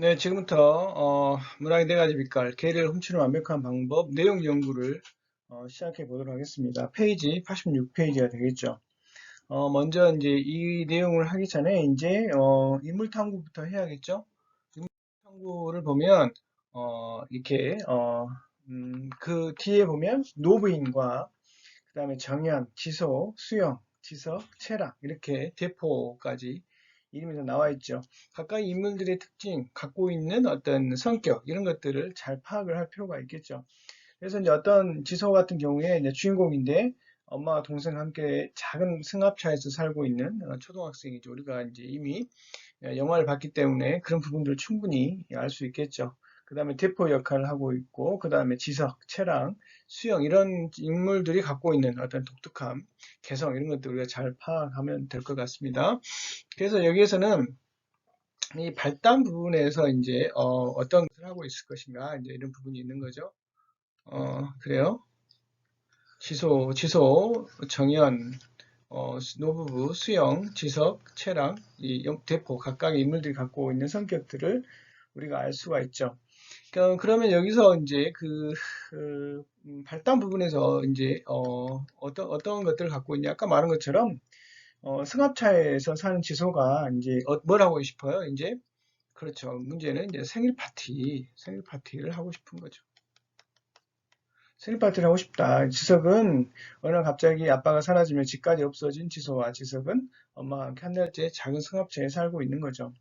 네, 지금부터 문학의 네 가지 빛깔, 개를 훔치는 완벽한 방법, 내용 연구를 시작해 보도록 하겠습니다. 페이지 86페이지가 되겠죠. 먼저 이제 이 내용을 하기 전에 이제 인물 탐구부터 해야겠죠. 인물 탐구를 보면 이렇게 그 뒤에 보면 노부인과 그다음에 정연, 지소, 수영, 지석, 체락 이렇게 대포까지 이름이 다 나와 있죠. 각각 인물들의 특징, 갖고 있는 어떤 성격 이런 것들을 잘 파악을 할 필요가 있겠죠. 그래서 이제 어떤 지소 같은 경우에 이제 주인공인데 엄마와 동생과 함께 작은 승합차에서 살고 있는 초등학생이죠. 우리가 이제 이미 영화를 봤기 때문에 그런 부분들을 충분히 알 수 있겠죠. 그 다음에 대포 역할을 하고 있고, 그 다음에 지석, 채랑, 수영 이런 인물들이 갖고 있는 어떤 독특함, 개성 이런 것들 우리가 잘 파악하면 될 것 같습니다. 그래서 여기에서는 이 발단 부분에서 이제 떤 것을 하고 있을 것인가 이제 이런 부분이 있는 거죠. 그래요. 지소, 정연, 노부부, 수영, 지석, 채랑, 이 대포 각각의 인물들이 갖고 있는 성격들을 우리가 알 수가 있죠. 그러면 여기서 이제 발단 부분에서 이제 어떤 것들을 갖고 있냐 아까 말한 것처럼 승합차에서 사는 지소가 이제 뭘 하고 싶어요? 이제 그렇죠. 문제는 이제 생일 파티를 하고 싶은 거죠. 생일 파티를 하고 싶다. 지석은 어느 날 갑자기 아빠가 사라지며 집까지 없어진 지소와 지석은 엄마와 함께 한 달째 작은 승합차에 살고 있는 거죠.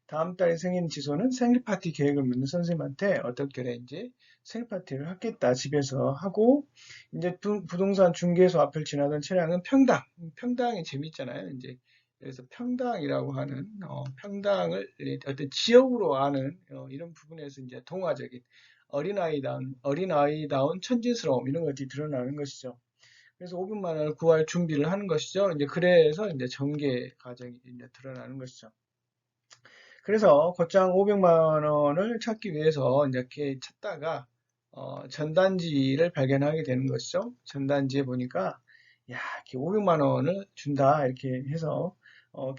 다음 달에 생긴 지소는 생일 파티 계획을 묻는 선생님한테 어떻게 이제 생일 파티를 하겠다 집에서 하고 이제 부동산 중개소 앞을 지나던 차량은 평당이 재밌잖아요. 이제 그래서 평당이라고 하는 평당을 어떤 지역으로 아는 이런 부분에서 이제 동화적인 어린아이다운 천진스러움 이런 것들이 드러나는 것이죠. 그래서 500만 원을 구할 준비를 하는 것이죠. 이제 그래서 이제 전개 과정이 이제 드러나는 것이죠. 그래서 곧장 500만 원을 찾기 위해서 이렇게 찾다가 전단지를 발견하게 되는 것이죠. 전단지에 보니까 야, 이렇게 500만 원을 준다 이렇게 해서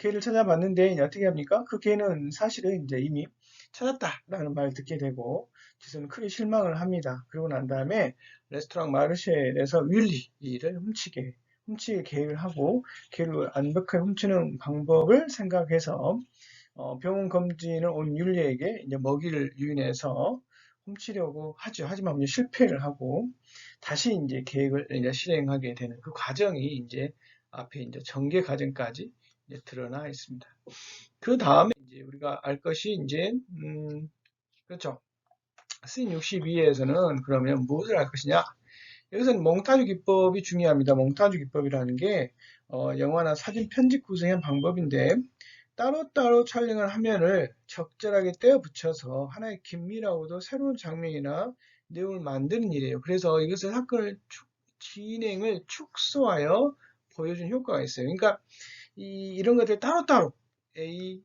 걔를 찾아봤는데 이제 어떻게 합니까? 그 걔는 사실은 이제 이미 찾았다라는 말을 듣게 되고 지수는 크게 실망을 합니다. 그러고 난 다음에 레스토랑 마르쉐에서 윌리를 훔치게 계획을 하고 걔를 완벽하게 훔치는 방법을 생각해서 병원 검진을 온 윤리에게 이제 먹이를 유인해서 훔치려고 하죠. 하지만 이제 실패를 하고 다시 이제 계획을 이제 실행하게 되는 그 과정이 이제 앞에 이제 전개 과정까지 이제 드러나 있습니다. 그 다음에 이제 우리가 알 것이 이제 그렇죠. 씬 62에서는 그러면 무엇을 할 것이냐? 여기서는 몽타주 기법이 중요합니다. 몽타주 기법이라는 게 영화나 사진 편집 구성의 방법인데 따로따로 촬영한 화면을 적절하게 떼어 붙여서 하나의 긴밀하고도 새로운 장면이나 내용을 만드는 일이에요. 그래서 이것을 사건을 진행을 축소하여 보여준 효과가 있어요. 그러니까 이런 것들 따로따로 A,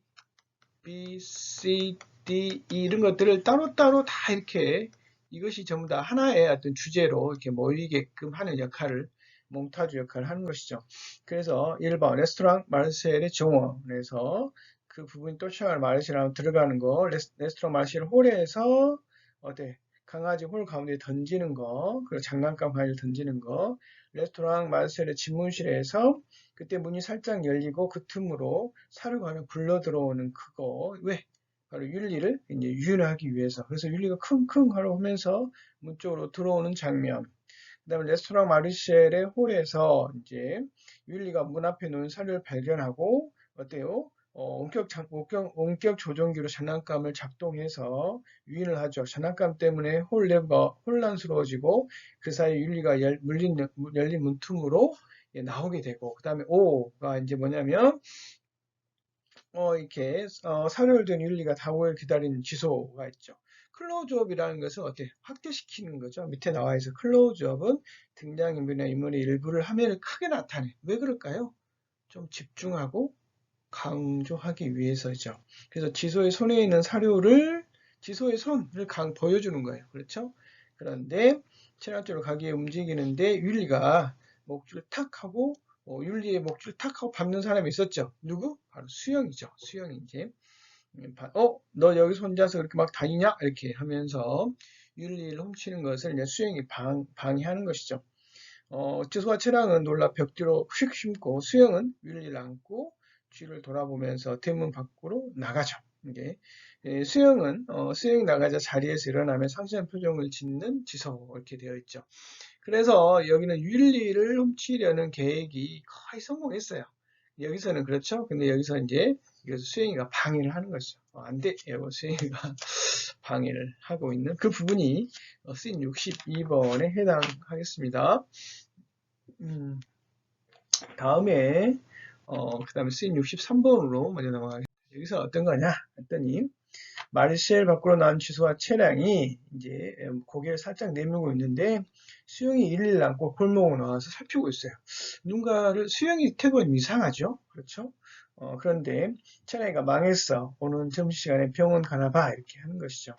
B, C, D, E 이런 것들을 따로따로 다 이렇게 이것이 전부 다 하나의 어떤 주제로 이렇게 모이게끔 하는 역할을 몽타주 역할을 하는 것이죠. 그래서 1번 레스토랑 마르셀의 정원에서 그 부분이 또샤갈 마르셀하고 들어가는 거 레스토랑 마르셀 홀에서 어때 강아지 홀 가운데 던지는 거 그리고 장난감 하나를 던지는 거 레스토랑 마르셀의 집무실에서 그때 문이 살짝 열리고 그 틈으로 사료가 하나 굴러 들어오는 그거 왜? 바로 윤리를 이제 유인하기 위해서. 그래서 윤리가 킁킁 하러 하면서 문 쪽으로 들어오는 장면. 그다음에 레스토랑 마르쉘의 홀에서 이제 윤리가 문 앞에 놓은 사료를 발견하고 어때요? 원격 조종기로 장난감을 작동해서 유인을 하죠. 장난감 때문에 홀 내부가 혼란스러워지고 그 사이 윤리가 열린 문틈으로 나오게 되고 그 다음에 O가 이제 뭐냐면 이렇게 사료를 든 윤리가 다오를 기다리는 지소가 있죠. 클로즈업이라는 것은 어떻게 확대시키는 거죠. 밑에 나와 있어. 클로즈업은 등장인물이나 인물의 일부를 화면을 크게 나타내. 왜 그럴까요? 좀 집중하고 강조하기 위해서죠. 그래서 지소의 손에 있는 사료를 지소의 손을 보여주는 거예요. 그렇죠? 그런데 체력적으로 가게 움직이는데 윤리가 목줄을 탁 하고 윤리의 목줄을 탁 하고 밟는 사람이 있었죠. 누구? 바로 수영이죠. 수영이 이제 너 여기서 혼자서 그렇게 막 다니냐? 이렇게 하면서 윤리를 훔치는 것을 이제 수영이 방해하는 것이죠. 지수와 채랑은 놀라 벽 뒤로 휙 숨고 수영은 윤리를 안고 뒤를 돌아보면서 대문 밖으로 나가죠. 이게 수영이 나가자 자리에서 일어나며 상실한 표정을 짓는 지성 이렇게 되어 있죠. 그래서 여기는 윤리를 훔치려는 계획이 거의 성공했어요. 여기서는 그렇죠. 근데 여기서 이제 이것을 수영이가 방해를 하는 것이죠. 안 돼. 이거 수영이가 방해를 하고 있는 그 부분이 씬 62번에 해당하겠습니다. 다음에 그 다음에 씬 63번으로 먼저 넘어가겠습니다. 여기서 어떤 거냐 했더니 마르셀 밖으로 나온 지수와 채량이 이제 고개를 살짝 내밀고 있는데 수영이 일일 안고 골목으로 나와서 살피고 있어요. 누군가를 수영이 태도가 이상하죠. 그렇죠? 그런데 채량이가 망했어. 오늘 점심시간에 병원 가나봐 이렇게 하는 것이죠.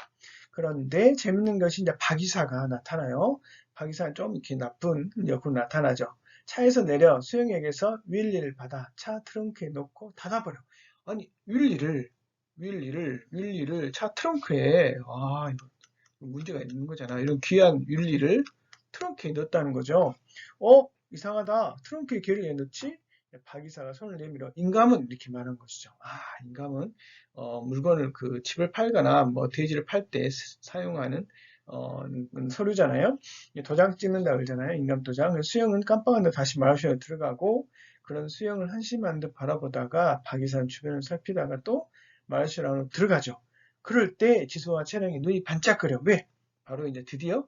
그런데 재밌는 것이 이제 박이사가 나타나요. 박이사는 좀 이렇게 나쁜 역으로 나타나죠. 차에서 내려 수영에게서 윌리를 받아 차 트렁크에 넣고 닫아버려. 아니 윌리를 차 트렁크에 이거 문제가 있는 거잖아. 이런 귀한 윌리를 트렁크에 넣었다는 거죠. 이상하다. 트렁크에 걔를 왜 넣지? 박이사가 손을 내밀어 인감은 이렇게 말한 것이죠. 인감은 물건을 그 집을 팔거나 뭐 돼지를 팔 때 사용하는 서류잖아요. 도장 찍는다 그러잖아요. 인감 도장. 수영은 깜빡한 듯 다시 마을시에 들어가고 그런 수영을 한심한 듯 바라보다가 박이사는 주변을 살피다가 또 마을시로 안으로 들어가죠. 그럴 때 지수와 채령이 눈이 반짝거려. 왜? 바로 이제 드디어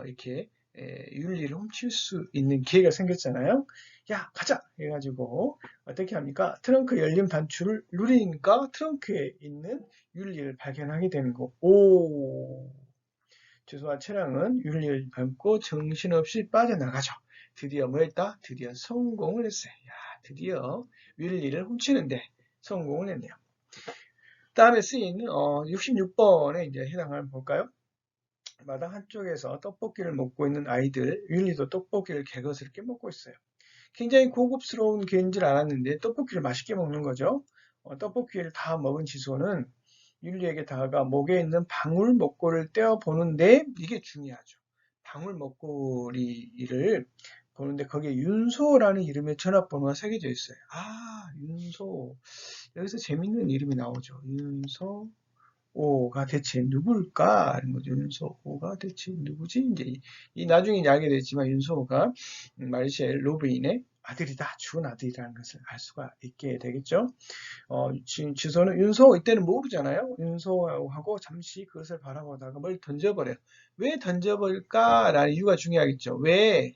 이렇게 윤리를 훔칠 수 있는 기회가 생겼잖아요. 야, 가자! 해가지고 어떻게 합니까? 트렁크 열림 단추를 누리니까 트렁크에 있는 윤리를 발견하게 되는 거. 지수와 채랑은 윤리를 밟고 정신없이 빠져나가죠. 드디어 뭐 했다? 드디어 성공을 했어요. 야, 드디어 윤리를 훔치는데 성공을 했네요. 다음에 쓰인 66번에 이제 해당하는 볼까요? 마당 한쪽에서 떡볶이를 먹고 있는 아이들, 윌리도 떡볶이를 개거스럽게 먹고 있어요. 굉장히 고급스러운 개인 줄 알았는데 떡볶이를 맛있게 먹는 거죠. 떡볶이를 다 먹은 지소는 윌리에게 다가가 목에 있는 방울 목걸이를 떼어 보는데 이게 중요하죠. 방울 목걸이를 보는데 거기에 윤소라는 이름의 전화번호가 새겨져 있어요. 윤소. 여기서 재밌는 이름이 나오죠. 윤소오가 대체 누굴까? 하는 거죠. 윤소오가 대체 누구지? 이제 나중에 이제 알게 됐지만 윤소오가 마르셀 로브인의 아들이다. 죽은 아들이라는 것을 알 수가 있게 되겠죠. 지금 주소는 윤소 이때는 모르잖아요. 윤소하고 잠시 그것을 바라보다가 뭘 던져버려요. 왜 던져버릴까라는 이유가 중요하겠죠. 왜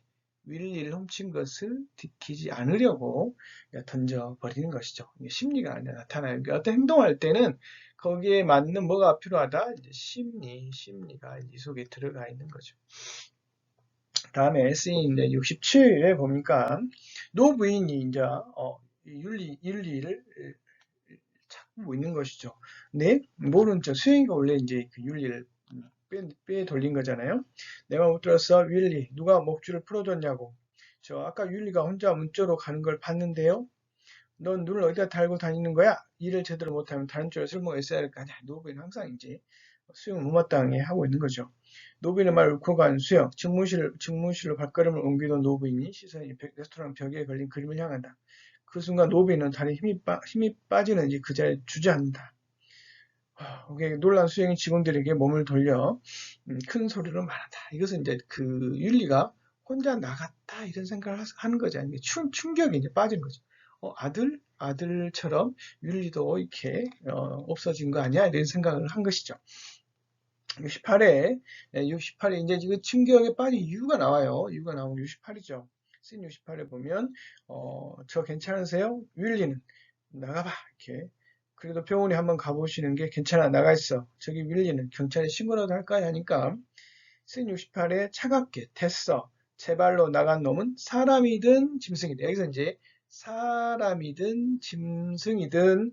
윌리를 훔친 것을 지키지 않으려고 던져버리는 것이죠. 심리가 나타나요. 어떤 행동할 때는 거기에 맞는 뭐가 필요하다? 이제 심리가 이 속에 들어가 있는 거죠. 다음에 쓰인 67에 보니까 노부인이 이제 윤리를 찾고 있는 것이죠. 네, 모른 척 수행이가 원래 이제 그 윤리를 빼 돌린 거잖아요. 내가 못 들었어, 윌리. 누가 목줄을 풀어줬냐고. 저 아까 윌리가 혼자 문자로 가는 걸 봤는데요. 넌 눈을 어디다 달고 다니는 거야? 일을 제대로 못하면 다른 쪽에 쓸모가 있어야 할 거 아니야. 노부인은 항상 이제 수영을 못마땅해 하고 있는 거죠. 노부인의 말을 읊고 간 수영, 직무실로 발걸음을 옮기던 노부인이 시선이 레스토랑 벽에 걸린 그림을 향한다. 그 순간 노부인은 다리에 힘이 빠지는지 그 자리에 주저앉는다. 놀란 수영이 직원들에게 몸을 돌려 큰 소리로 말한다. 이것은 이제 그 윤리가 혼자 나갔다 이런 생각을 하는 거지 아니면 충격이 이제 빠진 거죠. 아들처럼 윤리도 이렇게 없어진 거 아니야? 이런 생각을 한 것이죠. 68에 이제 지금 충격에 빠진 이유가 나와요. 이유가 나오면 68이죠. 씬 68에 보면 저 괜찮으세요? 윌리는 나가봐 이렇게. 그래도 병원에 한번 가보시는 게 괜찮아 나가 있어. 저기 윌리는 경찰에 신고라도 할까요? 하니까 씬 68에 차갑게 됐어. 제 발로 나간 놈은 사람이든 짐승이든 여기서 이제 사람이든 짐승이든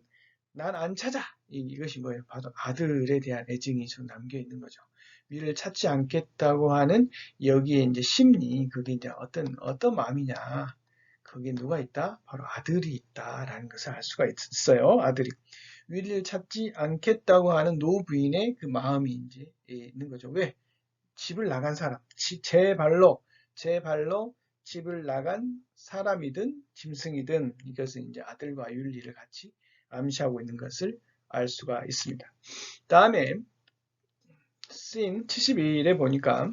난 안 찾아. 이것이 뭐예요? 바로 아들에 대한 애증이 좀 남겨 있는 거죠. 위를 찾지 않겠다고 하는 여기에 이제 심리, 그게 이제 어떤 마음이냐. 거기에 누가 있다? 바로 아들이 있다라는 것을 알 수가 있어요. 아들이. 윌리를 찾지 않겠다고 하는 노 부인의 그 마음이 이제 있는 거죠. 왜? 집을 나간 사람, 제 발로 집을 나간 사람이든 짐승이든 이것은 이제 아들과 율리를 같이 암시하고 있는 것을 알 수가 있습니다. 다음에 씬 72일에 보니까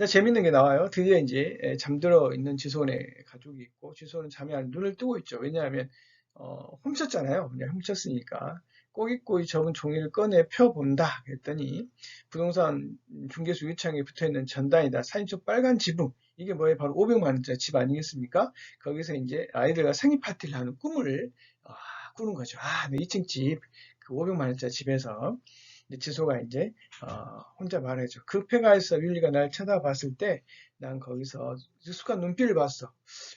재밌는 게 나와요. 드디어 이제 잠들어 있는 지손의 가족이 있고 지손은 잠이 안 눈을 뜨고 있죠. 왜냐하면 훔쳤잖아요. 그냥 훔쳤으니까 꼬깃꼬깃 접은 종이를 꺼내 펴본다 했더니 부동산 중개수 유창에 붙어있는 전단이다. 사진 속 빨간 지붕. 이게 뭐예요? 바로 500만 원짜리 집 아니겠습니까? 거기서 이제 아이들과 생일 파티를 하는 꿈을 꾸는 거죠. 내 2층 집, 그 500만 원짜리 집에서 지소가 이제 혼자 말해줘. 급해가서 윌리가 날 쳐다봤을 때 난 거기서 익숙한 눈빛을 봤어.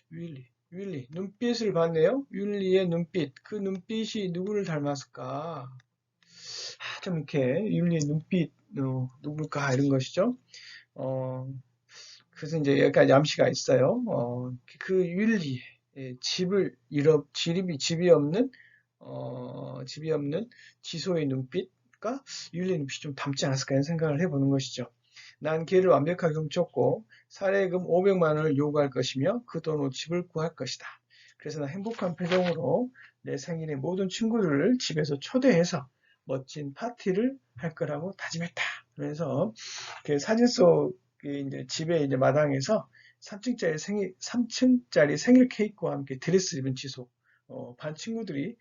윌리 눈빛을 봤네요. 윌리의 눈빛. 그 눈빛이 누구를 닮았을까? 좀 이렇게 윌리의 눈빛 누굴까 이런 것이죠. 그래서 이제 여기까지 암시가 있어요. 그 윌리의 집이 없는 지소의 눈빛과 율리의 눈빛이 좀 닮지 않았을까 하는 생각을 해보는 것이죠. 난 걔를 완벽하게 훔쳤고 사례금 500만 원을 요구할 것이며 그 돈으로 집을 구할 것이다. 그래서 난 행복한 표정으로 내 생일에 모든 친구들을 집에서 초대해서 멋진 파티를 할 거라고 다짐했다. 그래서 그 사진 속 이제 집의 이제 마당에서 3층짜리 생일 케이크와 함께 드레스 입은 지소 반 친구들이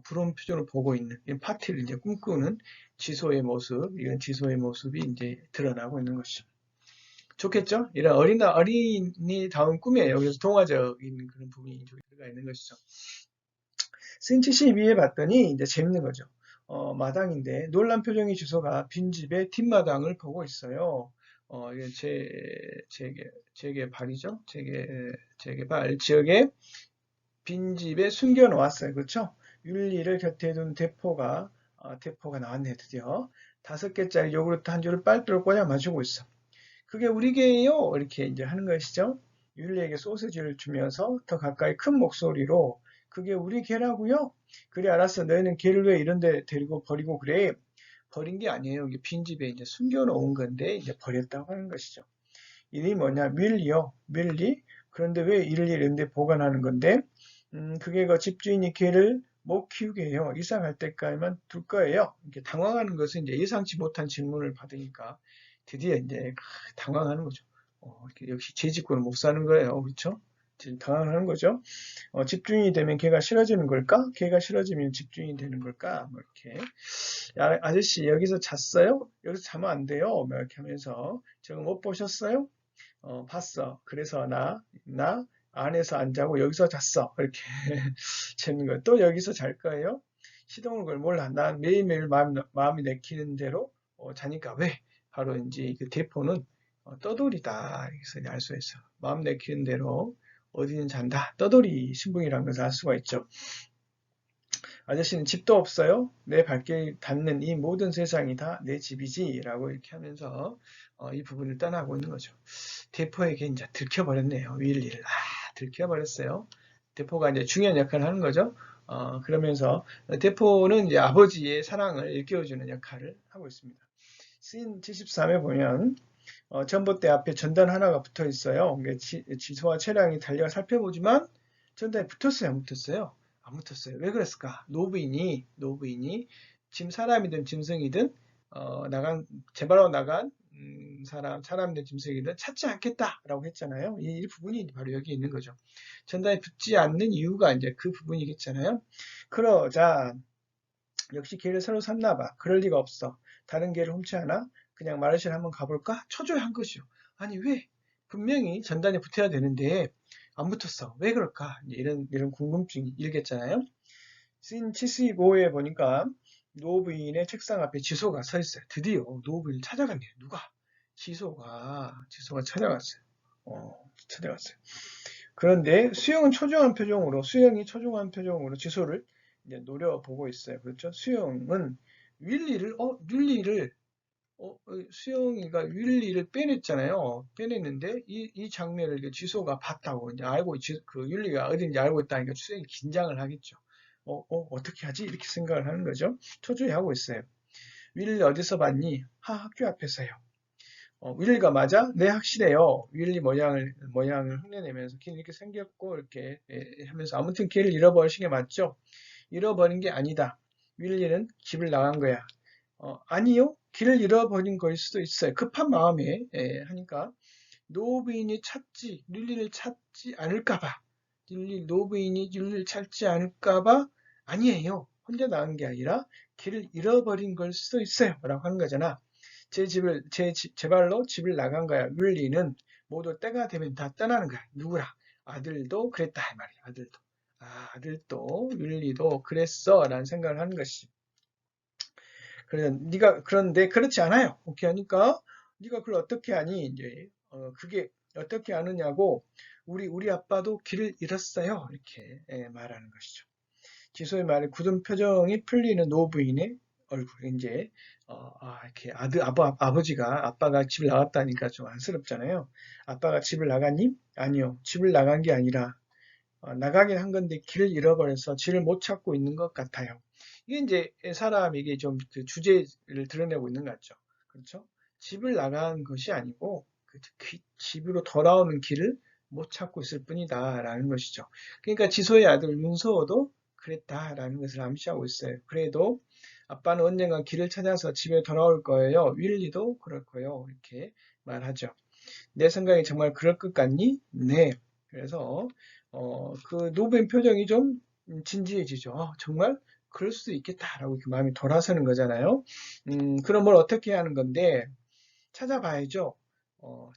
부러운 표정을 보고 있는 이 파티를 이제 꿈꾸는 지소의 모습, 이런 지소의 모습이 이제 드러나고 있는 것이죠. 좋겠죠? 이런 어린이다운 꿈이에요. 그래서 동화적인 그런 부분이 들어가 있는 것이죠. 씬 72에 봤더니 이제 재밌는 거죠. 마당인데 놀란 표정의 지소가 빈집의 뒷마당을 보고 있어요. 이게 재개발이죠. 재개발 지역에 빈집에 숨겨 놓았어요. 그렇죠? 율리를 곁에 둔 대포가 나왔네, 드디어. 5개짜리 요구르트 한 줄을 빨대로 꽂아 마시고 있어. 그게 우리 개예요. 이렇게 이제 하는 것이죠. 율리에게 소시지를 주면서 더 가까이 큰 목소리로 그게 우리 개라고요? 그래, 알았어. 너희는 개를 왜 이런 데 데리고 버리고 그래? 버린 게 아니에요. 이게 빈집에 이제 숨겨 놓은 건데 이제 버렸다고 하는 것이죠. 이름이 뭐냐? 밀리요. 밀리. 그런데 왜 이를 이런 데 보관하는 건데? 그게 그 집주인이 개를 못 키우게 해요. 이사 갈 때까지만 둘 거예요. 이렇게 당황하는 것은 이제 예상치 못한 질문을 받으니까 드디어 이제 당황하는 거죠. 역시 제 집구는 못 사는 거예요. 그렇죠? 지금 당황하는 거죠. 집주인이 되면 개가 싫어지는 걸까? 개가 싫어지면 집주인이 되는 걸까? 뭐 이렇게. 야, 아저씨 여기서 잤어요? 여기서 자면 안 돼요. 뭐 이렇게 하면서 저거 못 보셨어요? 봤어. 그래서 나 안에서 안 자고 여기서 잤어. 이렇게 재는 거예요. 또 여기서 잘 거예요? 시동을 걸 몰라. 난 매일매일 마음이 내키는 대로 자니까 왜? 바로 이제 그 대포는 떠돌이다. 여기서 알 수가 있어. 마음 내키는 대로 어디는 잔다. 떠돌이 신붕이라는 것을 알 수가 있죠. 아저씨는 집도 없어요? 내 발길 닿는 이 모든 세상이 다 내 집이지 라고 이렇게 하면서 이 부분을 떠나고 있는 거죠. 대포에게 이제 들켜버렸네요. 윌리를. 들켜버렸어요. 대포가 이제 중요한 역할을 하는 거죠. 그러면서 대포는 이제 아버지의 사랑을 일깨워주는 역할을 하고 있습니다. 씬 73에 보면 전봇대 앞에 전단 하나가 붙어 있어요. 지소와 차량이 달려 살펴보지만 전단에 붙었어요, 안 붙었어요? 안 붙었어요. 왜 그랬을까? 노부인이 지금 사람이든 짐승이든 제발로 나간 사람이든 짐승이든 찾지 않겠다라고 했잖아요. 이 부분이 바로 여기 있는 거죠. 전단에 붙지 않는 이유가 이제 그 부분이겠잖아요. 그러자 역시 개를 새로 샀나 봐. 그럴 리가 없어. 다른 개를 훔치 않아? 그냥 마르실 한번 가볼까? 초조한 것이요. 아니 왜? 분명히 전단에 붙어야 되는데 안 붙었어. 왜 그럴까? 이런 궁금증이 일겠잖아요. 씬 75에 보니까 노부인의 책상 앞에 지소가 서 있어요. 드디어 노부인을 찾아갔네요. 누가? 지소가 찾아갔어요. 찾아갔어요. 그런데 수영이 초조한 표정으로 지소를 이제 노려보고 있어요. 그렇죠? 수영은 수영이가 윌리를 빼냈잖아요. 빼냈는데 이 장면을 지소가 봤다고 이제 알고 그 윌리가 어딘지 알고 있다니까 수영이 긴장을 하겠죠. 어떻게 하지? 이렇게 생각을 하는 거죠. 초조해 하고 있어요. 윌리 어디서 봤니? 학교 앞에서요. 윌리가 맞아? 네, 확실해요. 윌리 모양을 흉내내면서 걔는 이렇게 생겼고, 이렇게 하면서 아무튼 걔를 잃어버리신 게 맞죠? 잃어버린 게 아니다. 윌리는 집을 나간 거야. 아니요. 길을 잃어버린 거일 수도 있어요. 급한 마음에 하니까 노부인이 릴리를 찾지 않을까봐. 노부인이 릴리를 찾지 않을까봐 아니에요. 혼자 나간 게 아니라 길을 잃어버린 걸 수도 있어요. 라고 하는 거잖아. 제 발로 집을 나간 거야. 윌리는 모두 때가 되면 다 떠나는 거야. 누구라? 아들도 그랬다. 이 말이야. 아들도. 아들도 윌리도 그랬어. 라는 생각을 하는 것이. 그런데 그렇지 않아요. 오케이 하니까 네가 그걸 어떻게 하니? 이제 그게 어떻게 아느냐고 우리 아빠도 길을 잃었어요. 이렇게 말하는 것이죠. 지소의 말에 굳은 표정이 풀리는 노부인의 얼굴. 이제 이렇게 아버지가 아빠가 집을 나갔다니까 좀 안쓰럽잖아요. 아빠가 집을 나갔니? 아니요. 집을 나간 게 아니라 나가긴 한 건데 길을 잃어버려서 길을 못 찾고 있는 것 같아요. 이게 이제 사람에게 좀 그 주제를 드러내고 있는 것 같죠. 그렇죠? 집을 나간 것이 아니고 집으로 돌아오는 길을 못 찾고 있을 뿐이다라는 것이죠. 그러니까 지소의 아들 윤서도 그랬다라는 것을 암시하고 있어요. 그래도 아빠는 언젠가 길을 찾아서 집에 돌아올 거예요. 윌리도 그럴 거예요. 이렇게 말하죠. 내 생각이 정말 그럴 것 같니? 네. 그래서 그 노부인 표정이 좀 진지해지죠. 정말 그럴 수도 있겠다라고 이렇게 마음이 돌아서는 거잖아요. 그럼 뭘 어떻게 해야 하는 건데 찾아봐야죠.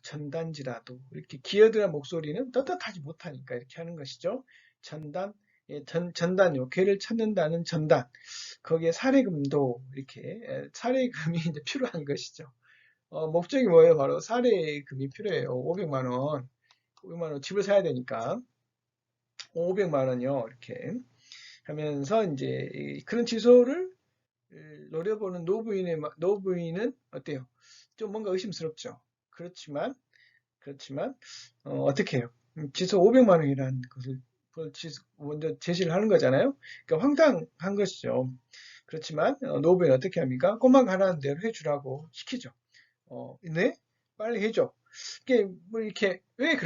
전단지라도 이렇게 기어드는 목소리는 떳떳하지 못하니까 이렇게 하는 것이죠. 전단, 전단요. 걔를 찾는다는 전단. 거기에 사례금도 이렇게 사례금이 이제 필요한 것이죠. 목적이 뭐예요? 바로 사례금이 필요해요. 500만 원. 500만 원 집을 사야 되니까 500만 원이요. 이렇게 하면서 이제 그런 지소를 노려보는 노부인은 어때요? 좀 뭔가 의심스럽죠. 그렇지만 어떻게 해요? 지소 500만 원이라는 것을 먼저 제시를 하는 거잖아요. 그러니까 황당한 것이죠. 그렇지만 노부인 어떻게 합니까? 꼬마가 하라는 대로 해주라고 시키죠. 네? 빨리 해줘. 이게 뭐 이렇게 왜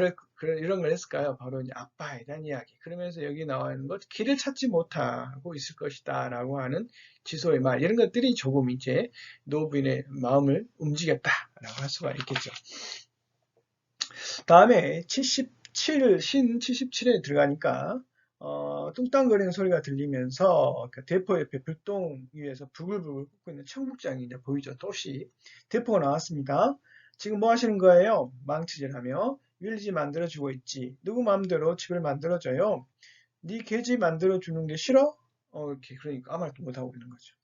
이런 걸 했을까요? 바로 이제 아빠에 대한 이야기. 그러면서 여기 나와 있는 것, 길을 찾지 못하고 있을 것이다라고 하는 지소의 말, 이런 것들이 조금 이제 노부인의 마음을 움직였다라고 할 수가 있겠죠. 다음에 77, 77에 들어가니까 뚱땅거리는 소리가 들리면서 대포 옆에 불똥 위에서 부글부글 끓고 있는 청국장이 이제 보이죠. 또시 대포가 나왔습니다. 지금 뭐 하시는 거예요? 망치질하며 윌지 만들어주고 있지. 누구 마음대로 집을 만들어줘요? 네 계집 만들어주는 게 싫어? 이렇게 그러니까 아무 말도 못하고 있는 거죠.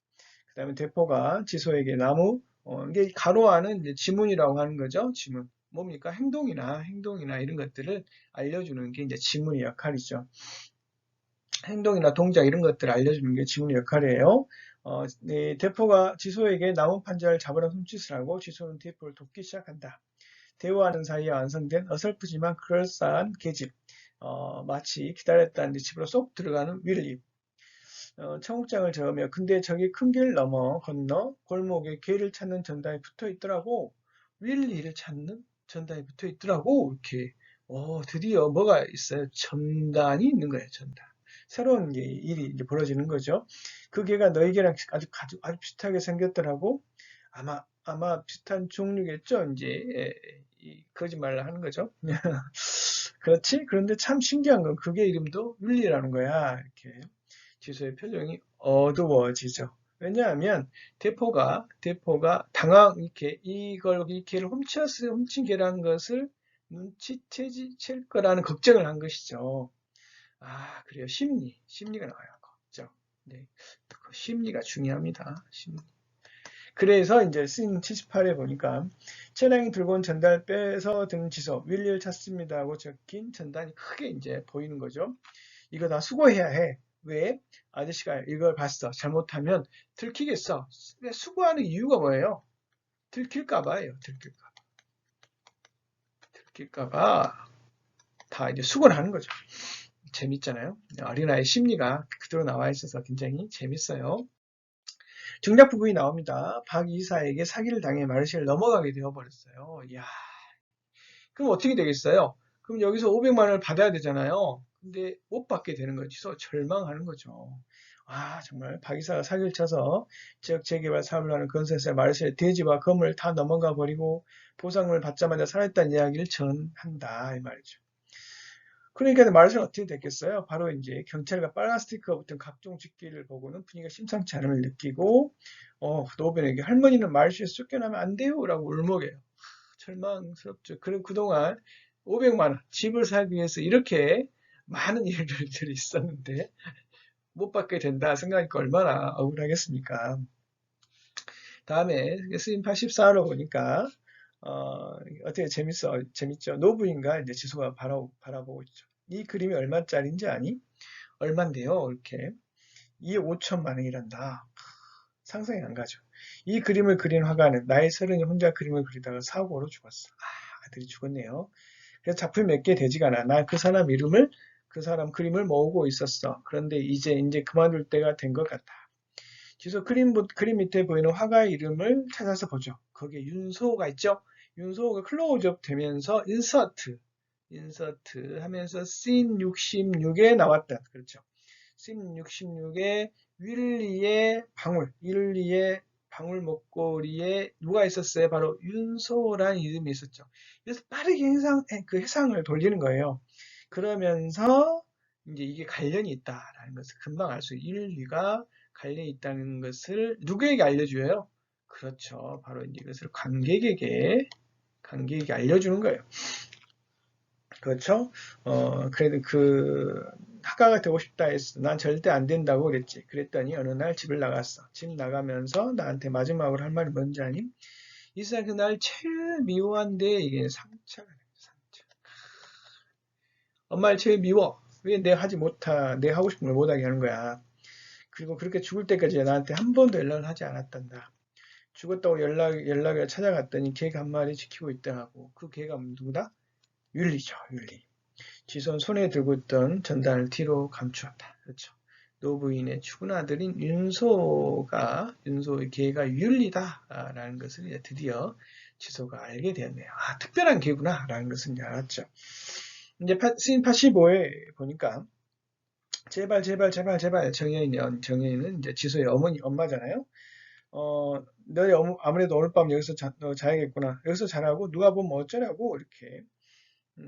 그 다음에 대포가 지소에게 이게 가로하는 이제 지문이라고 하는 거죠. 지문. 뭡니까? 행동이나 이런 것들을 알려주는 게 이제 지문의 역할이죠. 행동이나 동작 이런 것들을 알려주는 게 지문의 역할이에요. 네, 대포가 지소에게 나무 판자를 잡으라 손짓을 하고 지소는 대포를 돕기 시작한다. 대화하는 사이에 완성된 어설프지만 그럴싸한 계집. 마치 기다렸다는 듯이 집으로 쏙 들어가는 윌리. 청국장을 저으며 근데 저기 큰 길 건너 골목에 개를 찾는 전단이 붙어 있더라고. 윌리를 찾는 전단이 붙어 있더라고. 이렇게 드디어 뭐가 있어요? 전단이 있는 거예요. 전단. 새로운 일이 이제 벌어지는 거죠. 그 개가 너희 개랑 아주 비슷하게 생겼더라고. 아마 비슷한 종류겠죠. 이제 거짓말을 하는 거죠. 그렇지? 그런데 참 신기한 건 그게 이름도 윌리라는 거야. 이렇게. 지수의 표정이 어두워지죠. 왜냐하면 대포가 이렇게 이 개를 훔친 개라는 것을 눈치챌 거라는 걱정을 한 것이죠. 그래요. 심리가 나와요. 걱정. 네. 그 심리가 중요합니다. 심리. 그래서 이제 씬 78에 보니까 차량이 들고 온 전단을 빼서 든 지소 윌리를 찾습니다 하고 적힌 전단이 크게 이제 보이는 거죠. 이거 다 수거해야 해. 왜? 아저씨가 이걸 봤어. 잘못하면 들키겠어. 수거하는 이유가 뭐예요? 들킬까봐예요. 들킬까봐 다 이제 수거를 하는 거죠. 재밌잖아요. 어린아이 심리가 그대로 나와 있어서 굉장히 재밌어요. 정작 부분이 나옵니다. 박 이사에게 사기를 당해 마르시를 넘어가게 되어버렸어요. 이야, 그럼 어떻게 되겠어요? 그럼 여기서 500만 원을 받아야 되잖아요. 근데 못 받게 되는 거지. 절망하는 거죠. 아, 정말 박 이사가 사기를 쳐서 지역 재개발 사업을 하는 건설사 마르시의 대지와 건물을 다 넘어가 버리고 보상을 받자마자 살아있다는 이야기를 전한다 이 말이죠. 그러니까 마르샤는 어떻게 됐겠어요? 바로 이제 경찰과 빨간 스티커가 붙은 각종 집기를 보고는 분위기가 심상치 않음을 느끼고 노벤에게 할머니는 마르샤에서 쫓겨나면 안 돼요 라고 울먹여요. 절망스럽죠. 그동안 500만 원 집을 사기 위해서 이렇게 많은 일들이 있었는데 못 받게 된다 생각하니까 얼마나 억울하겠습니까? 다음에 스님 84로 보니까 어떻게 재밌죠? 노부인과 이제 지수가 바라보고 있죠. 이 그림이 얼마짜리인지 아니? 얼만데요? 이렇게. 2억 5천만 원이란다. 상상이 안 가죠. 이 그림을 그린 화가는 나이 30에 혼자 그림을 그리다가 사고로 죽었어. 아, 아들이 죽었네요. 그래서 작품이 몇 개 되지가 않아. 난 그 사람 그림을 모으고 있었어. 그런데 이제 그만둘 때가 된 것 같아. 지수 그림 밑에 보이는 화가의 이름을 찾아서 보죠. 거기에 윤소호가 있죠. 윤소호가 클로즈업 되면서 인서트 하면서 씬 66에 나왔다. 그렇죠. 씬 66에 윌리의 방울 목걸이에 누가 있었어요? 바로 윤소호라는 이름이 있었죠. 그래서 빠르게 해상을 돌리는 거예요. 그러면서 이제 이게 관련이 있다라는 것을 금방 알 수, 윌리가 관련이 있다는 것을 누구에게 알려줘요? 그렇죠. 바로 이제 이것을 관객에게 알려주는 거예요. 그렇죠? 그래도 학과가 되고 싶다 했어. 난 절대 안 된다고 그랬지. 그랬더니 어느 날 집을 나갔어. 집 나가면서 나한테 마지막으로 할 말이 뭔지 아니? 이 세상 그날 제일 미워한데 이게 상처가 돼. 상처. 엄마를 제일 미워. 왜 내 하고 싶은 걸 못하게 하는 거야. 그리고 그렇게 죽을 때까지 나한테 한 번도 연락을 하지 않았단다. 죽었다고 연락을 찾아갔더니 개가 한 마리 지키고 있다 하고 그 개가 누구다? 율리죠, 율리. 지손 손에 들고 있던 전단을 뒤로 감추었다. 그렇죠. 노부인의 죽은 아들인 윤소의 개가 율리다라는 것을 이제 드디어 지소가 알게 되었네요. 아, 특별한 개구나라는 것을 이제 알았죠. 이제 씬 85에 보니까 제발 정혜인은 이제 지소의 엄마잖아요. 너희 아무래도 오늘 밤 여기서 자야겠구나. 여기서 자라고 누가 보면 어쩌라고 이렇게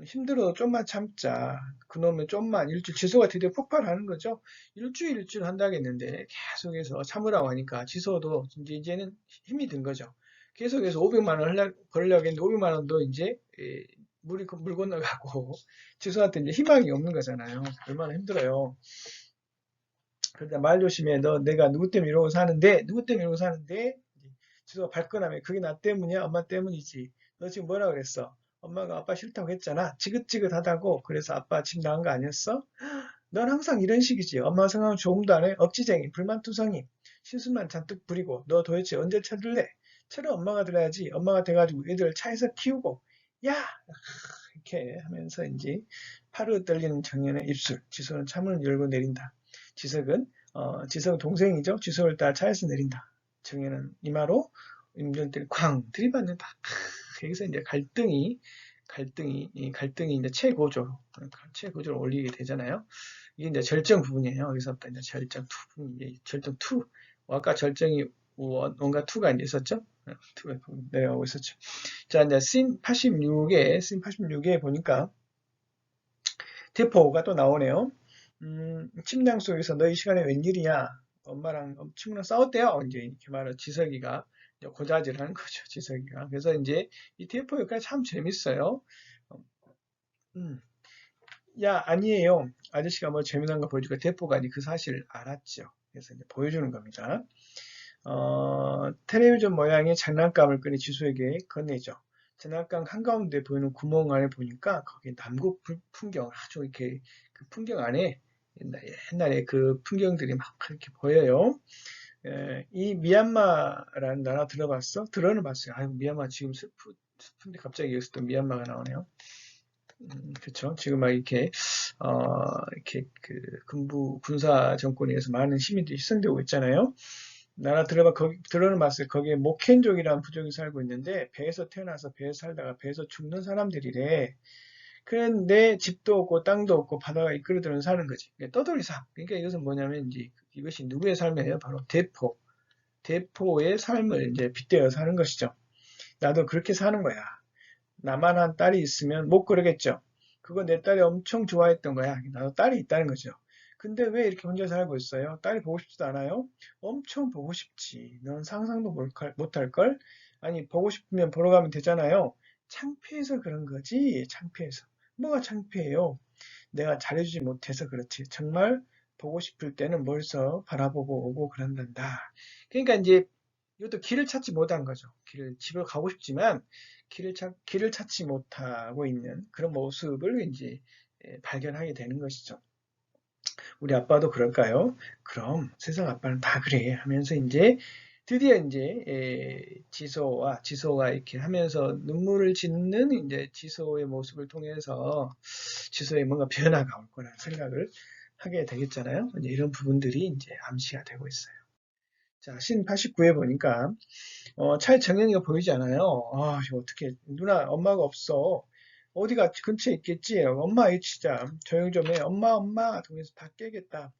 힘들어도 좀만 참자. 그놈의 좀만 일주일 지소가 드디어 폭발하는 거죠. 일주일 한다겠는데 계속해서 참으라고 하니까 지소도 이제는 힘이 든 거죠. 계속해서 500만 원 벌려고 했는데 500만 원도 이제 물 건너가고 지소한테 이제 희망이 없는 거잖아요. 얼마나 힘들어요. 그러다 말 조심해. 내가 누구 때문에 이러고 사는데 지소가 발끈하면 그게 나 때문이야? 엄마 때문이지. 너 지금 뭐라 그랬어? 엄마가 아빠 싫다고 했잖아. 지긋지긋하다고. 그래서 아빠 집 나간 거 아니었어? 넌 항상 이런 식이지. 엄마 생각은 조금도 안 해. 억지쟁이, 불만투성이, 실수만 잔뜩 부리고. 너 도대체 언제 차들래? 차를 엄마가 들어야지. 엄마가 돼가지고 애들 차에서 키우고. 야! 이렇게 하면서 이제 파르 떨리는 정연의 입술. 지석은 창문을 열고 내린다. 지석은 동생이죠. 지석을 따라 차에서 내린다. 정연은 이마로 운전대를 쾅 들이받는다. 여기서 이제 갈등이 이제 최고조로 올리게 되잖아요. 이게 이제 절정 부분이에요. 여기서부터 이제 절정 부분, 이제 절정 2. 아까 절정이 1과 2가 이제 있었죠. 2가 내려가고 있었죠. 자, 이제 씬 86에 보니까 대포가 또 나오네요. 침낭 속에서 너희 시간에 웬일이냐? 엄마랑 친구랑 싸웠대요. 이제 이렇게 말을 지석이가 고자질을 하는 거죠. 지석이가. 그래서 이제 이 대포 역할 참 재밌어요. 야, 아니에요. 아저씨가 뭐 재미난 거 보여주니까 대포가 아니 그 사실을 알았죠. 그래서 이제 보여주는 겁니다. 텔레비전 모양의 장난감을 꺼내 지수에게 건네죠. 장난감 한가운데 보이는 구멍 안에 보니까 거기에 남극 풍경, 아주 이렇게 그 풍경 안에 옛날에 그 풍경들이 막 이렇게 보여요. 이 미얀마라는 나라 들어봤어? 들어는 봤어요. 아유, 미얀마 지금 슬픈데 갑자기 여기서 또 미얀마가 나오네요. 그쵸. 지금 막 이렇게 이렇게 군사 정권에 의해서 많은 시민들이 희생되고 있잖아요. 나라 들어는 봤어요. 거기에 목켄족이라는 부족이 살고 있는데, 배에서 태어나서 배에서 살다가 배에서 죽는 사람들이래. 그런데 집도 없고 땅도 없고 바다가 이끌어들어 사는 거지. 떠돌이 삶. 그러니까 이것은 뭐냐면 이제 이것이 누구의 삶이에요? 바로 대포의 삶을 이제 빗대어 사는 것이죠. 나도 그렇게 사는 거야. 나만 한 딸이 있으면 못 그러겠죠. 그거 내 딸이 엄청 좋아했던 거야. 나도 딸이 있다는 거죠. 근데 왜 이렇게 혼자 살고 있어요? 딸이 보고 싶지도 않아요? 엄청 보고 싶지. 넌 상상도 못할걸? 아니, 보고 싶으면 보러 가면 되잖아요. 창피해서 그런 거지. 창피해서. 뭐가 창피해요? 내가 잘해주지 못해서 그렇지. 정말 보고 싶을 때는 멀서 바라보고 오고 그런단다. 그러니까 이제 이것도 길을 찾지 못한 거죠. 집을 가고 싶지만 길을 찾지 못하고 있는 그런 모습을 이제 발견하게 되는 것이죠. 우리 아빠도 그럴까요? 그럼 세상 아빠는 다 그래 하면서 이제 드디어 이제 지소가 이렇게 하면서 눈물을 짓는 이제 지소의 모습을 통해서 지소에 뭔가 변화가 올 거라는 생각을 하게 되겠잖아요. 이제 이런 부분들이 이제 암시가 되고 있어요. 자, 신 89에 보니까 차에 정연이가 보이지 않아요. 아, 이거 어떻게 누나 엄마가 없어. 어디가 근처에 있겠지. 엄마 이 진짜 조용 좀 해. 엄마 동에서 다 깨겠다.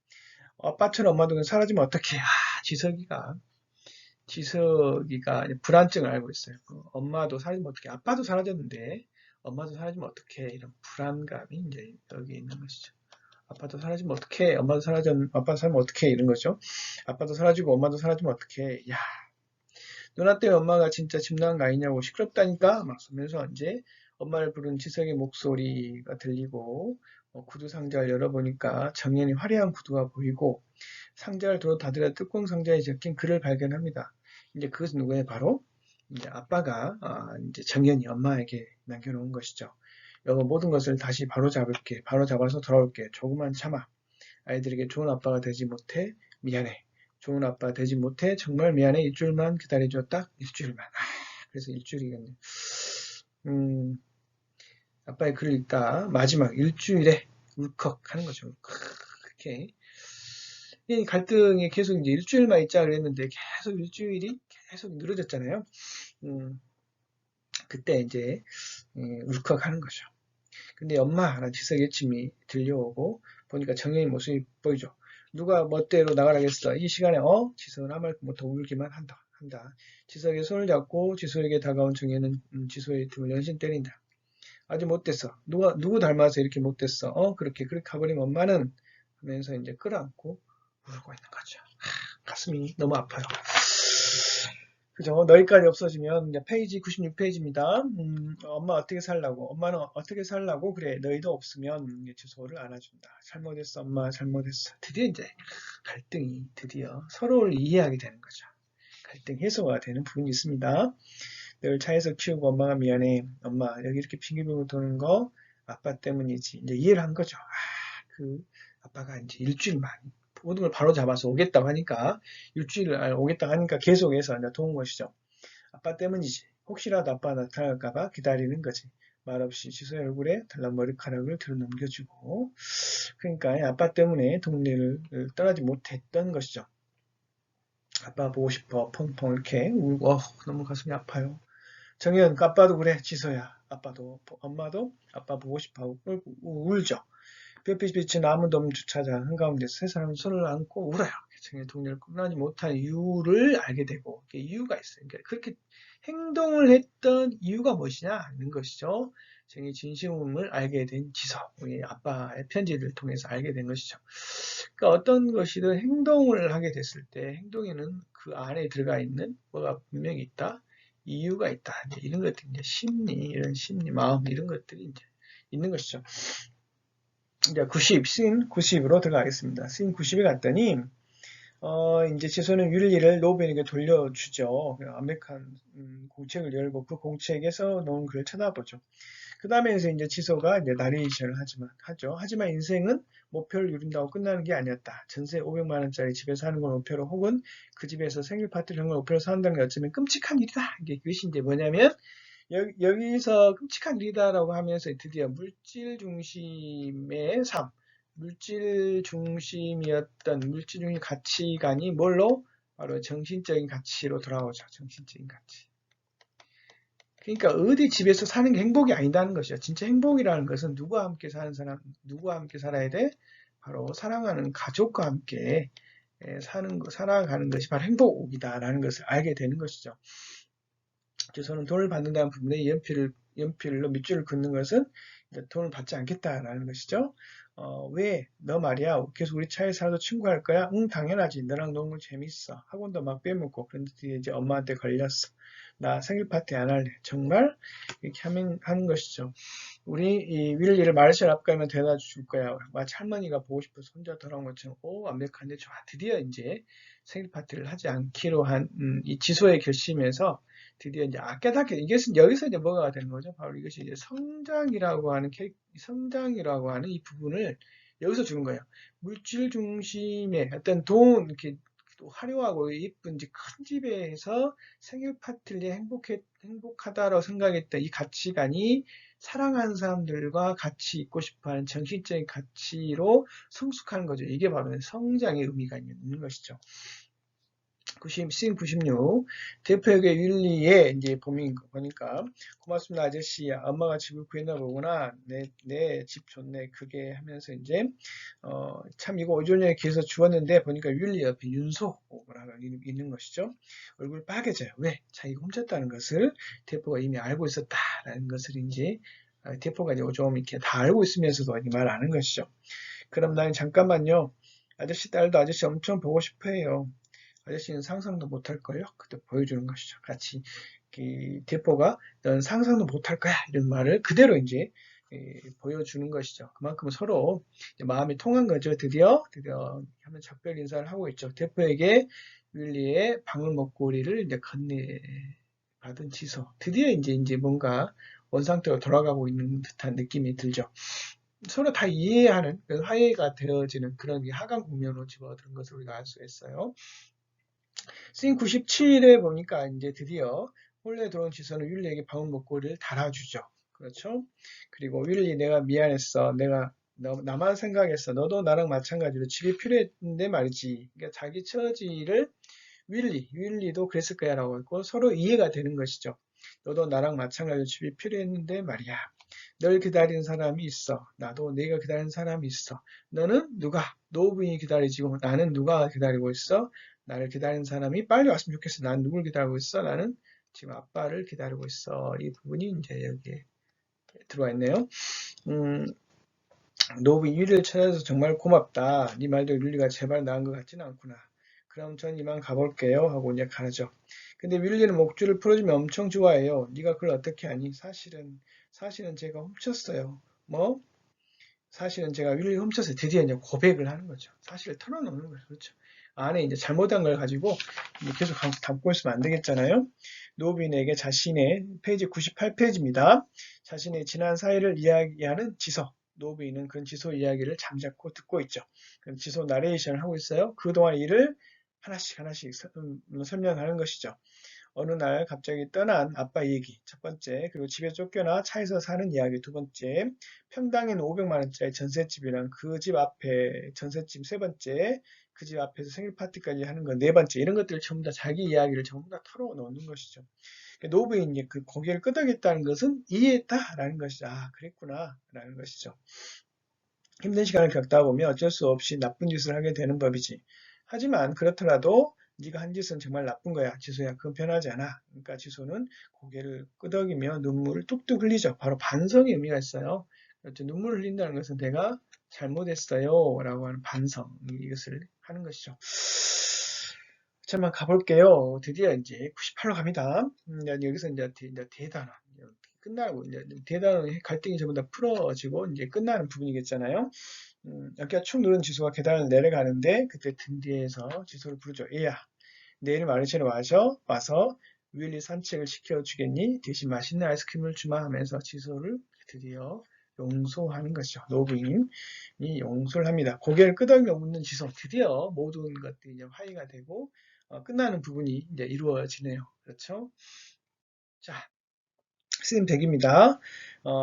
아빠처럼 엄마도 그냥 사라지면 어떡해. 지석이가 불안증을 알고 있어요. 엄마도 사라지면 어떡해. 아빠도 사라졌는데 엄마도 사라지면 어떡해. 이런 불안감이 이제 여기 있는 것이죠. 아빠도 사라지면 어떡해. 아빠도 사라지면 어떡해. 이런 거죠. 아빠도 사라지고 엄마도 사라지면 어떡해. 야, 누나 때문에 엄마가 진짜 집 나간 거 아니냐고 시끄럽다니까 막 쓰면서 이제 엄마를 부른 지석의 목소리가 들리고 구두 상자를 열어보니까 정연이 화려한 구두가 보이고 상자를 도로 닫으려 뚜껑 상자에 적힌 글을 발견합니다. 이제 그것은 누구예요? 바로 이제 아빠가 이제 정연이 엄마에게 남겨놓은 것이죠. 여보 모든 것을 다시 바로잡을게. 바로잡아서 돌아올게. 조금만 참아. 아이들에게 좋은 아빠가 되지 못해 미안해. 좋은 아빠 되지 못해 정말 미안해. 일주일만 기다려줘. 딱 일주일만. 그래서 일주일이겠네. 음, 아빠의 글을 읽다 마지막 일주일에 울컥 하는 거죠. 그렇게 이 갈등이 계속 이제 일주일만 있자 그랬는데 계속 일주일이 계속 늘어졌잖아요. 음, 그때 이제 울컥하는 거죠. 근데 엄마라는 지석의 침이 들려오고 보니까 정연이 모습이 보이죠. 누가 멋대로 나가라겠어. 이 시간에 지석은 아무 말 못하고 울기만 한다. 지석의 손을 잡고 지소에게 다가온 정연은 지소의 등을 연신 때린다. 아주 못됐어. 누구 닮아서 이렇게 못됐어. 그렇게 가버리면 엄마는 하면서 이제 끌어안고 울고 있는 거죠. 가슴이 너무 아파요. 그죠? 너희까지 없어지면 이제 페이지 96페이지입니다. 엄마 어떻게 살라고? 엄마는 어떻게 살라고? 그래, 너희도 없으면 주소를 안아준다. 잘못했어, 엄마, 잘못했어. 드디어 이제 갈등이 드디어 서로를 이해하게 되는 거죠. 갈등 해소가 되는 부분이 있습니다. 늘 차에서 키우고 엄마가 미안해. 엄마, 여기 이렇게 핑계대고 도는 거 아빠 때문이지. 이제 이해를 한 거죠. 아빠가 이제 일주일만 모든 걸 바로 잡아서 오겠다고 하니까 오겠다고 하니까 계속해서 이제 도운 것이죠. 아빠 때문이지. 혹시라도 아빠 나타날까봐 기다리는 거지. 말없이 지소의 얼굴에 달란 머리카락을 들어 넘겨주고 그러니까 아빠 때문에 동네를 떠나지 못했던 것이죠. 아빠 보고 싶어 펑펑 이렇게 울고 너무 가슴이 아파요. 정연 아빠도 그래 지소야. 아빠도 엄마도 아빠 보고 싶어 하고 울죠. 햇빛 비친 아무도 없는 주차장 한가운데서 세 사람이 손을 안고 울어요. 정의 동료를 끝나지 못한 이유를 알게 되고 이유가 있어요. 그러니까 그렇게 행동을 했던 이유가 무엇이냐 하는 것이죠. 정의 진심을 알게 된 지석, 우리 아빠의 편지를 통해서 알게 된 것이죠. 그러니까 어떤 것이든 행동을 하게 됐을 때 행동에는 그 안에 들어가 있는 뭐가 분명히 있다, 이유가 있다. 이런 것들이 이제 이런 심리, 마음 이런 것들이 이제 있는 것이죠. 이제 90, 씬 90으로 들어가겠습니다. 씬 90에 갔더니, 이제 지소는 율리를 노벤에게 돌려주죠. 완벽한 공책을 열고 그 공책에서 놓은 글을 쳐다보죠. 그 다음에 이제 지소가 이제 나레이션을 하죠. 하지만 인생은 목표를 이룬다고 끝나는 게 아니었다. 전세 500만 원짜리 집에 사는 걸 목표로 혹은 그 집에서 생일 파티를 하는 걸 목표로 산다는 게 어쩌면 끔찍한 일이다. 이것이 이제 뭐냐면 여기서 끔찍한 일이다라고 하면서 드디어 물질 중심의 삶, 물질 중심이었던 물질 중심 가치관이 뭘로? 바로 정신적인 가치로 돌아오죠. 정신적인 가치. 그러니까 어디 집에서 사는 게 행복이 아니다는 것이죠. 진짜 행복이라는 것은 누구와 함께 사는 사람, 누구와 함께 살아야 돼? 바로 사랑하는 가족과 함께 살아가는 것이 바로 행복이다라는 것을 알게 되는 것이죠. 저는 돈을 받는다는 부분에 연필로 밑줄을 긋는 것은 돈을 받지 않겠다라는 것이죠. 왜? 너 말이야. 계속 우리 차에 살아도 친구할 거야? 응, 당연하지. 너랑 노는 거 재밌어. 학원도 막 빼먹고. 그런데 이제 엄마한테 걸렸어. 나 생일 파티 안 할래. 정말? 이렇게 하는 것이죠. 우리 이 윌리를 마르샬 앞 가면 데려다 줄 거야. 마치 할머니가 보고 싶어서 혼자 돌아온 것처럼, 오, 완벽한데, 좋아. 드디어 이제 생일 파티를 하지 않기로 한, 이 지소의 결심에서 드디어 이제 깨닫게, 여기서 이제 뭐가 되는 거죠? 바로 이것이 이제 성장이라고 하는 이 부분을 여기서 주는 거예요. 물질 중심의 어떤 이렇게 또 화려하고 이쁜 큰 집에서 생일 파티를 행복하다라고 생각했던 이 가치관이 사랑하는 사람들과 같이 있고 싶어하는 정신적인 가치로 성숙하는 거죠. 이게 바로 성장의 의미가 있는 것이죠. 96. 대표에게 윤리에 이제 보니까 고맙습니다 아저씨. 엄마가 집을 구했나 보구나. 내 집 좋네. 그게 하면서 이제 참 이거 오전에 기에서 주웠는데 보니까 윤리 옆에 윤소라고 있는 것이죠. 얼굴 빨개져요. 왜? 자기가 훔쳤다는 것을 대표가 이미 알고 있었다라는 것을 이제 대표가 이제 좀 이렇게 다 알고 있으면서도 말 안 하는 것이죠. 그럼 나는 잠깐만요. 아저씨 딸도 아저씨 엄청 보고 싶어 해요. 아저씨는 상상도 못할 거예요. 그때 보여주는 것이죠. 같이 대포가 넌 상상도 못할 거야 이런 말을 그대로 이제 보여주는 것이죠. 그만큼 서로 마음이 통한 거죠. 드디어 하면 작별 인사를 하고 있죠. 대포에게 윌리의 방울 먹고리를 이제 건네 받은 지소. 드디어 이제 뭔가 원상태로 돌아가고 있는 듯한 느낌이 들죠. 서로 다 이해하는 화해가 되어지는 그런 하강 국면으로 집어드는 것을 우리가 알 수 있어요. 씬 97에 보니까 이제 드디어 홀레 들어온 지선은 윌리에게 방울 목걸이를 달아주죠. 그렇죠? 그리고 윌리 내가 미안했어. 나만 생각했어. 너도 나랑 마찬가지로 집이 필요했는데 말이지. 그러니까 자기 처지를 윌리도 그랬을 거야 라고 했고 서로 이해가 되는 것이죠. 너도 나랑 마찬가지로 집이 필요했는데 말이야. 널 기다리는 사람이 있어. 나도 내가 기다리는 사람이 있어. 너는 누가? 노부인이 기다리지고 나는 누가 기다리고 있어? 나를 기다리는 사람이 빨리 왔으면 좋겠어. 난 누굴 기다리고 있어? 나는 지금 아빠를 기다리고 있어. 이 부분이 이제 여기에 들어와 있네요. 노부인 유리를 찾아서 정말 고맙다. 네 말도 윌리가 제발 나은 것 같지는 않구나. 그럼 전 이만 가볼게요. 하고 이제 가죠. 근데 윌리는 목줄을 풀어주면 엄청 좋아해요. 네가 그걸 어떻게 하니? 사실은 제가 훔쳤어요. 뭐? 사실은 제가 윌리를 훔쳐서 드디어 이제 고백을 하는 거죠. 사실을 털어놓는 거죠. 그렇죠. 안에 이제 잘못한 걸 가지고 계속 담고 있으면 안 되겠잖아요. 노빈에게 자신의 페이지 98페이지입니다. 자신의 지난 사회를 이야기하는 지서. 노빈은 그런 지소 이야기를 잠자코 듣고 있죠. 그럼 지소 나레이션을 하고 있어요. 그동안 일을 하나씩 설명하는 것이죠. 어느 날 갑자기 떠난 아빠 얘기 첫 번째, 그리고 집에 쫓겨나 차에서 사는 이야기 두 번째, 평당엔 500만 원짜리 전셋집이랑 그 집 앞에 전셋집 세 번째, 그 집 앞에서 생일 파티까지 하는 건 네 번째, 이런 것들을 전부 다 자기 이야기를 전부 다 털어놓는 것이죠. 노부인이 그 고개를 끄덕였다는 것은 이해했다라는 것이죠. 아, 그랬구나 라는 것이죠. 힘든 시간을 겪다 보면 어쩔 수 없이 나쁜 짓을 하게 되는 법이지. 하지만 그렇더라도 네가 한 짓은 정말 나쁜 거야. 지소야, 그건 변하지 않아. 그러니까 지소는 고개를 끄덕이며 눈물을 뚝뚝 흘리죠. 바로 반성의 의미가 있어요. 그렇죠. 눈물을 흘린다는 것은 내가 잘못했어요. 라고 하는 반성. 이것을 하는 것이죠. 잠깐만 가볼게요. 드디어 이제 98로 갑니다. 여기서 이제 대단한 끝나고 이제 대단한 갈등이 전부 다 풀어지고 이제 끝나는 부분이겠잖아요. 여기가 축 누른 지수가 계단을 내려가는데 그때 등 뒤에서 지수를 부르죠. 얘야, 내일 마르쉐로 와서 윌리 산책을 시켜주겠니? 대신 맛있는 아이스크림을 주마 하면서 지수를 드디어 용서하는 것이죠. 노부인이 용서를 합니다. 고개를 끄덕이며 웃는 지수. 드디어 모든 것들이 이제 화해가 되고 끝나는 부분이 이제 이루어지네요. 그렇죠? 자, 스님 댁입니다.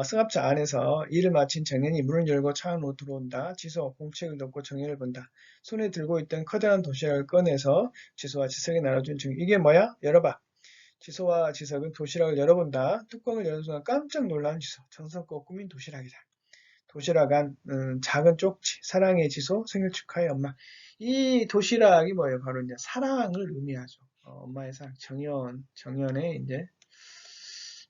승합차 안에서 일을 마친 정연이 문을 열고 차 안으로 들어온다. 지소, 공책을 덮고 정연을 본다. 손에 들고 있던 커다란 도시락을 꺼내서 지소와 지석이 나눠준 정. 이게 뭐야? 열어봐. 지소와 지석은 도시락을 열어본다. 뚜껑을 여는 순간 깜짝 놀란 지소. 정성껏 꾸민 도시락이다. 도시락 안 작은 쪽지. 사랑의 지소, 생일 축하해 엄마. 이 도시락이 뭐예요? 바로 이제 사랑을 의미하죠. 엄마의 사랑, 정연의 이제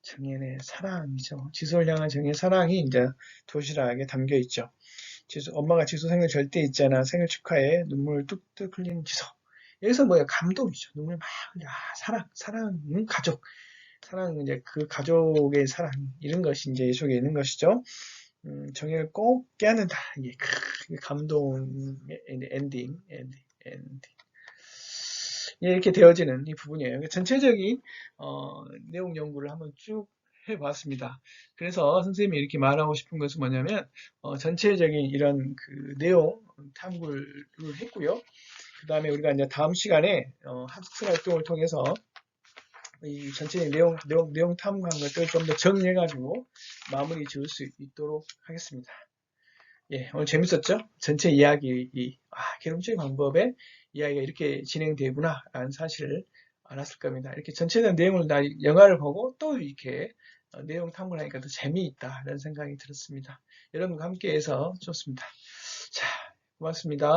정연의 사랑이죠. 지소를 향한 정연의 사랑이 이제 도시락에 담겨 있죠. 엄마가 지소 생일 절대 있잖아. 생일 축하해. 눈물 뚝뚝 흘리는 지소. 여기서 뭐야? 감동이죠. 눈물 막 흘려. 사랑, 가족. 사랑, 이제 그 가족의 사랑. 이런 것이 이제 이 속에 있는 것이죠. 정연을 꼭 깨안는다. 이게 감동의 엔딩. 예, 이렇게 되어지는 이 부분이에요. 전체적인 내용 연구를 한번 쭉 해봤습니다. 그래서 선생님이 이렇게 말하고 싶은 것은 뭐냐면 전체적인 이런 그 내용 탐구를 했고요. 그 다음에 우리가 이제 다음 시간에 학습 활동을 통해서 이 전체적인 내용 탐구한 것들을 좀 더 정리해가지고 마무리 지을 수 있도록 하겠습니다. 예, 오늘 재밌었죠? 전체 이야기, 계룡적인 방법에 이야기가 이렇게 진행되구나, 라는 사실을 알았을 겁니다. 이렇게 전체적인 내용을 영화를 보고 또 이렇게 내용 탐구를 하니까 더 재미있다, 라는 생각이 들었습니다. 여러분과 함께 해서 좋습니다. 자, 고맙습니다.